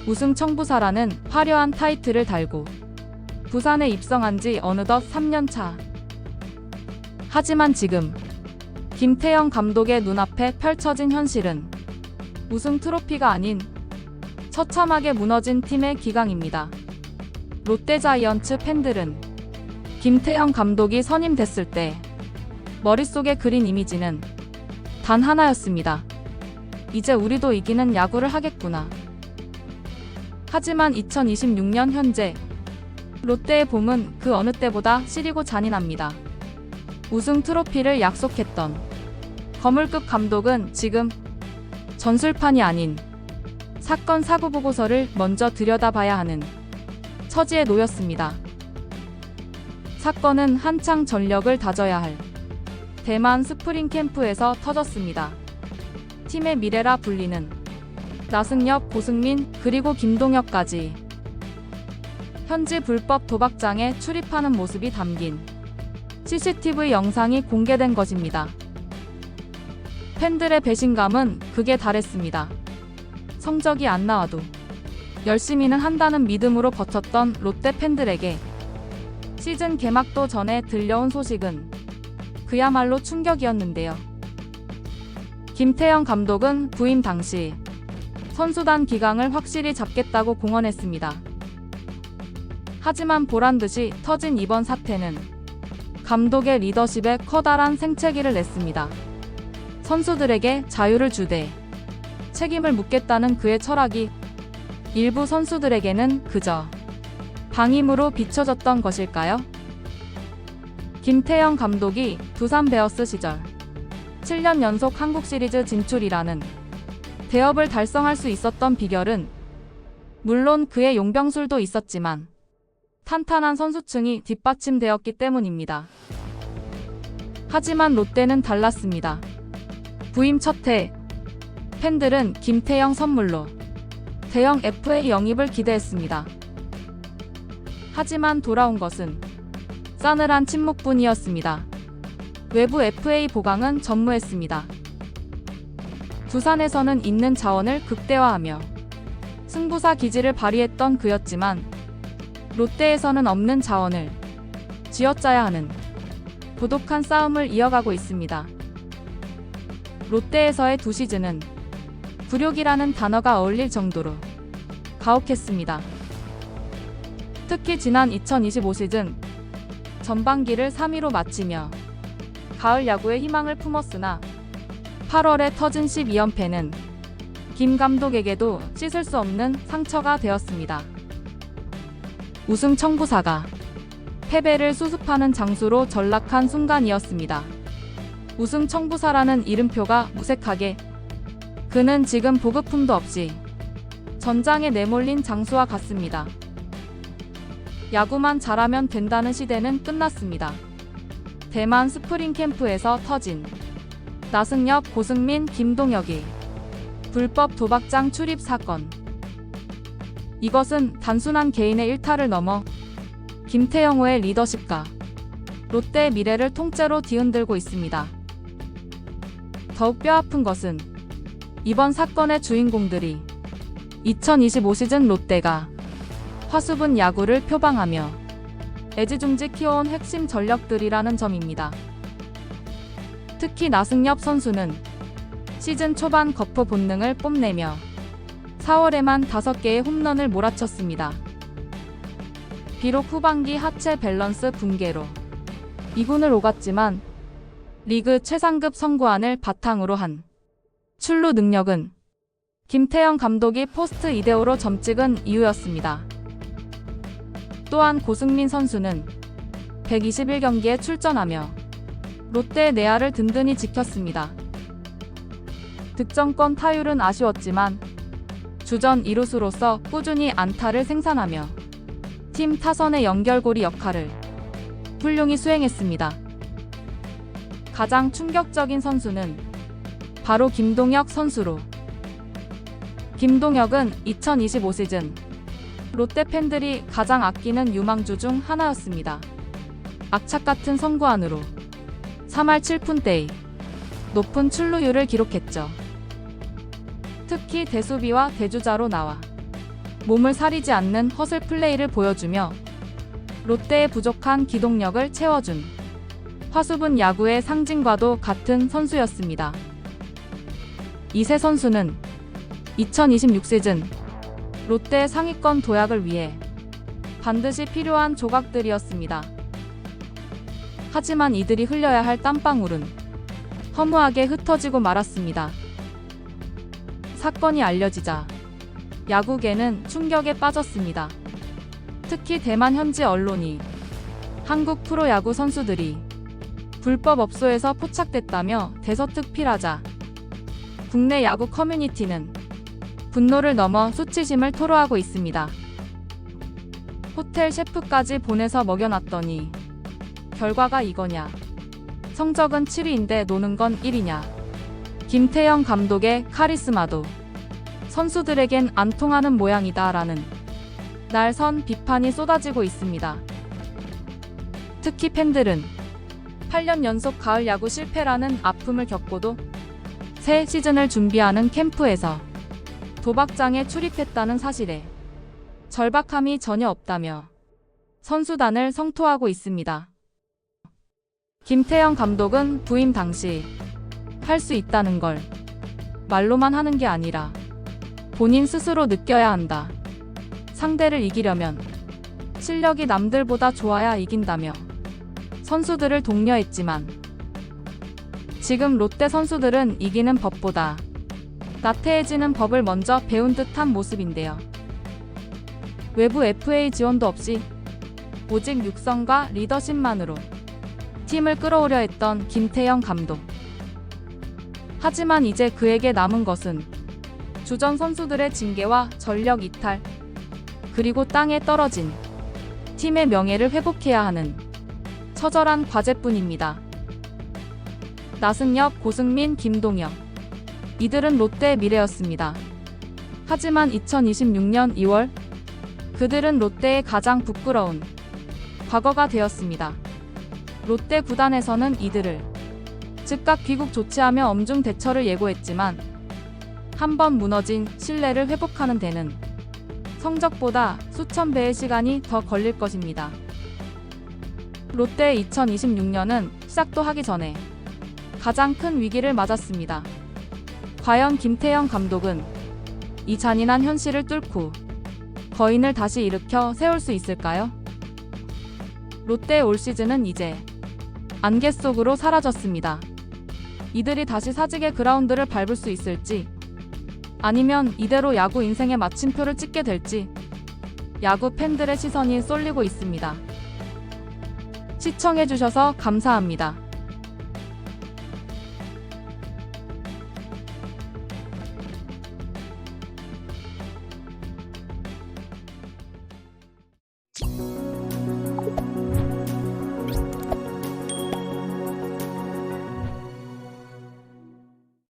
우승 청부사라는 화려한 타이틀을 달고 부산에 입성한 지 어느덧 3년 차. 하지만 지금 김태형 감독의 눈앞에 펼쳐진 현실은 우승 트로피가 아닌 처참하게 무너진 팀의 기강입니다. 롯데자이언츠 팬들은 김태형 감독이 선임됐을 때 머릿속에 그린 이미지는 단 하나였습니다. 이제 우리도 이기는 야구를 하겠구나. 하지만 2026년 현재 롯데의 봄은 그 어느 때보다 시리고 잔인합니다. 우승 트로피를 약속했던 거물급 감독은 지금 전술판이 아닌 사건 사고 보고서를 먼저 들여다봐야 하는 처지에 놓였습니다. 사건은 한창 전력을 다져야 할 대만 스프링 캠프에서 터졌습니다. 팀의 미래라 불리는 나승엽, 고승민, 그리고 김동혁까지 현지 불법 도박장에 출입하는 모습이 담긴 CCTV 영상이 공개된 것입니다. 팬들의 배신감은 극에 달했습니다. 성적이 안 나와도 열심히는 한다는 믿음으로 버텼던 롯데 팬들에게 시즌 개막도 전에 들려온 소식은 그야말로 충격이었는데요. 김태형 감독은 부임 당시 선수단 기강을 확실히 잡겠다고 공언했습니다. 하지만 보란듯이 터진 이번 사태는 감독의 리더십에 커다란 생채기를 냈습니다. 선수들에게 자유를 주되 책임을 묻겠다는 그의 철학이 일부 선수들에게는 그저 방임으로 비춰졌던 것일까요? 김태형 감독이 두산 베어스 시절 7년 연속 한국 시리즈 진출이라는 대업을 달성할 수 있었던 비결은 물론 그의 용병술도 있었지만 탄탄한 선수층이 뒷받침되었기 때문입니다. 하지만 롯데는 달랐습니다. 부임 첫해 팬들은 김태형 선물로 대형 FA 영입을 기대했습니다. 하지만 돌아온 것은 싸늘한 침묵뿐이었습니다. 외부 FA 보강은 전무했습니다. 두산에서는 있는 자원을 극대화하며 승부사 기질을 발휘했던 그였지만 롯데에서는 없는 자원을 쥐어짜야 하는 고독한 싸움을 이어가고 있습니다. 롯데에서의 두 시즌은 굴욕이라는 단어가 어울릴 정도로 가혹했습니다. 특히 지난 2025 시즌 전반기를 3위로 마치며 가을 야구에 희망을 품었으나 8월에 터진 12연패는 김 감독에게도 씻을 수 없는 상처가 되었습니다. 우승 청부사가 패배를 수습하는 장수로 전락한 순간이었습니다. 우승 청부사라는 이름표가 무색하게 그는 지금 보급품도 없이 전장에 내몰린 장수와 같습니다. 야구만 잘하면 된다는 시대는 끝났습니다. 대만 스프링 캠프에서 터진 나승엽, 고승민, 김동혁이 불법 도박장 출입 사건. 이것은 단순한 개인의 일탈을 넘어 김태형의 리더십과 롯데의 미래를 통째로 뒤흔들고 있습니다. 더욱 뼈아픈 것은 이번 사건의 주인공들이 2025 시즌 롯데가 화수분 야구를 표방하며 애지중지 키워온 핵심 전력들이라는 점입니다. 특히 나승엽 선수는 시즌 초반 거푸 본능을 뽐내며 4월에만 5개의 홈런을 몰아쳤습니다. 비록 후반기 하체 밸런스 붕괴로 2군을 오갔지만 리그 최상급 선구안을 바탕으로 한 출루 능력은 김태형 감독이 포스트 이대호로 점찍은 이유였습니다. 또한 고승민 선수는 121경기에 출전하며 롯데의 내야를 든든히 지켰습니다. 득점권 타율은 아쉬웠지만 주전 2루수로서 꾸준히 안타를 생산하며 팀 타선의 연결고리 역할을 훌륭히 수행했습니다. 가장 충격적인 선수는 바로 김동혁 선수로 김동혁은 2025 시즌 롯데 팬들이 가장 아끼는 유망주 중 하나였습니다. 악착 같은 선구안으로 3할 7푼대의 높은 출루율을 기록했죠. 특히 대수비와 대주자로 나와 몸을 사리지 않는 허슬 플레이를 보여주며 롯데의 부족한 기동력을 채워준 화수분 야구의 상징과도 같은 선수였습니다. 이세 선수는 2026 시즌 롯데 상위권 도약을 위해 반드시 필요한 조각들이었습니다. 하지만 이들이 흘려야 할 땀방울은 허무하게 흩어지고 말았습니다. 사건이 알려지자 야구계는 충격에 빠졌습니다. 특히 대만 현지 언론이 한국 프로야구 선수들이 불법 업소에서 포착됐다며 대서특필하자 국내 야구 커뮤니티는 분노를 넘어 수치심을 토로하고 있습니다. 호텔 셰프까지 보내서 먹여놨더니 결과가 이거냐. 성적은 7위인데 노는 건 1위냐. 김태형 감독의 카리스마도 선수들에겐 안 통하는 모양이다 라는 날선 비판이 쏟아지고 있습니다. 특히 팬들은 8년 연속 가을 야구 실패라는 아픔을 겪고도 새 시즌을 준비하는 캠프에서 도박장에 출입했다는 사실에 절박함이 전혀 없다며 선수단을 성토하고 있습니다. 김태형 감독은 부임 당시 할 수 있다는 걸 말로만 하는 게 아니라 본인 스스로 느껴야 한다. 상대를 이기려면 실력이 남들보다 좋아야 이긴다며 선수들을 독려했지만 지금 롯데 선수들은 이기는 법보다 나태해지는 법을 먼저 배운 듯한 모습인데요. 외부 FA 지원도 없이 오직 육성과 리더십만으로 팀을 끌어오려 했던 김태형 감독. 하지만 이제 그에게 남은 것은 주전 선수들의 징계와 전력 이탈, 그리고 땅에 떨어진 팀의 명예를 회복해야 하는 처절한 과제뿐입니다. 나승엽, 고승민, 김동혁. 이들은 롯데의 미래였습니다. 하지만 2026년 2월 그들은 롯데의 가장 부끄러운 과거가 되었습니다. 롯데 구단에서는 이들을 즉각 귀국 조치하며 엄중 대처를 예고했지만 한번 무너진 신뢰를 회복하는 데는 성적보다 수천 배의 시간이 더 걸릴 것입니다. 롯데의 2026년은 시작도 하기 전에 가장 큰 위기를 맞았습니다. 과연 김태형 감독은 이 잔인한 현실을 뚫고 거인을 다시 일으켜 세울 수 있을까요? 롯데의 올 시즌은 이제 안개 속으로 사라졌습니다. 이들이 다시 사직의 그라운드를 밟을 수 있을지, 아니면 이대로 야구 인생의 마침표를 찍게 될지 야구 팬들의 시선이 쏠리고 있습니다. 시청해주셔서 감사합니다.